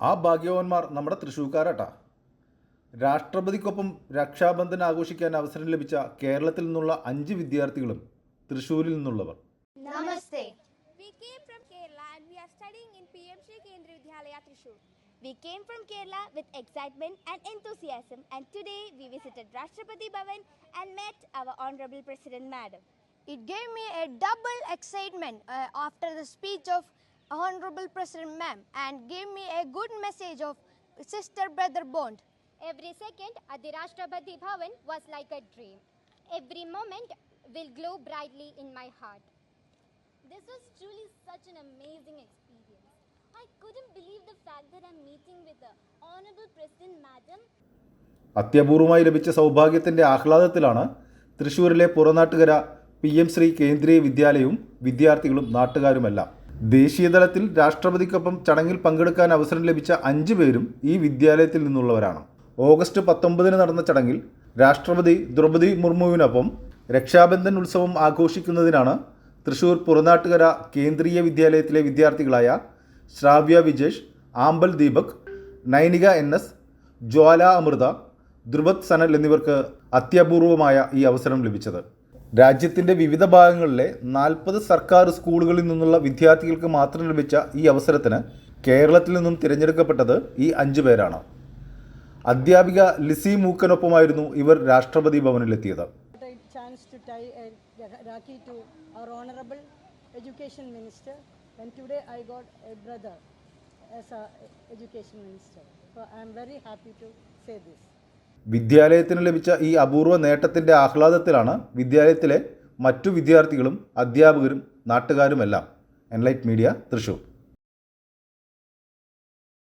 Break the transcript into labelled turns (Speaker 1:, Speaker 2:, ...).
Speaker 1: ആ ഭാഗ്യവാന്മാർ നമ്മുടെ തൃശ്ശൂർക്കാരാട്ടാ. രാഷ്ട്രപതിക്കൊപ്പം രക്ഷാബന്ധൻ ആഘോഷിക്കാൻ അവസരം ലഭിച്ച കേരളത്തിൽ നിന്നുള്ള 5 വിദ്യാർത്ഥികളും തൃശ്ശൂരിൽ നിന്നുള്ളവർ.
Speaker 2: Namaste.
Speaker 3: We came from Kerala and we are studying in PM Shri Kendriya Vidyalaya Thrissur.
Speaker 2: We came from Kerala with excitement and enthusiasm, and today we visited Rashtrapati Bhavan and met our Honorable President Madam.
Speaker 3: It gave me a double excitement after the speech of Honorable President Ma'am and gave me a good message of sister-brother bond.
Speaker 4: Every second at the Rashtrapati Bhavan was like a dream. Every moment will glow brightly in my heart.
Speaker 5: This was truly such an amazing experience. I couldn't believe the fact that I'm meeting with the Honorable President Madam.
Speaker 1: അത്യപൂർവമായി ലഭിച്ച സൗഭാഗ്യത്തിൻ്റെ ആഹ്ലാദത്തിലാണ് തൃശ്ശൂരിലെ Puranattukara PM Shri കേന്ദ്രീയ വിദ്യാലയവും വിദ്യാർത്ഥികളും നാട്ടുകാരുമെല്ലാം. ദേശീയതലത്തിൽ രാഷ്ട്രപതിക്കൊപ്പം ചടങ്ങിൽ പങ്കെടുക്കാൻ അവസരം ലഭിച്ച 5 പേരും ഈ വിദ്യാലയത്തിൽ നിന്നുള്ളവരാണ്. ഓഗസ്റ്റ് 19 നടന്ന ചടങ്ങിൽ രാഷ്ട്രപതി ദ്രൗപദി മുർമുവിനൊപ്പം രക്ഷാബന്ധൻ ഉത്സവം ആഘോഷിക്കുന്നതിനാണ് തൃശ്ശൂർ പുറനാട്ടുകര കേന്ദ്രീയ വിദ്യാലയത്തിലെ വിദ്യാർത്ഥികളായ ശ്രാവ്യ വിജേഷ്, ആമ്പൽ ദീപക്, നൈനിക NS, ജ്വാല അമൃത, ധ്രുവത് സനൽ എന്നിവർക്ക് അത്യപൂർവമായ ഈ അവസരം ലഭിച്ചത്. രാജ്യത്തിൻ്റെ വിവിധ ഭാഗങ്ങളിലെ 40 സർക്കാർ സ്കൂളുകളിൽ നിന്നുള്ള വിദ്യാർത്ഥികൾക്ക് മാത്രം ലഭിച്ച ഈ അവസരത്തിന് കേരളത്തിൽ നിന്നും തിരഞ്ഞെടുക്കപ്പെട്ടത് ഈ 5 പേരാണ്. അധ്യാപിക ലിസി മൂക്കനൊപ്പമായിരുന്നു ഇവർ രാഷ്ട്രപതി ഭവനിലെത്തിയത്.
Speaker 6: Chance to tie a Rakhi to our Honorable Education Minister, and today I got a brother as a Education Minister. So I am very happy to say this.
Speaker 1: വിദ്യാലയത്തിന് ലഭിച്ച ഈ അപൂർവ നേട്ടത്തിൻ്റെ ആഹ്ലാദത്തിലാണ് വിദ്യാലയത്തിലെ മറ്റു വിദ്യാർത്ഥികളും അധ്യാപകരും നാട്ടുകാരുമെല്ലാം. Enlight media, Thrissur.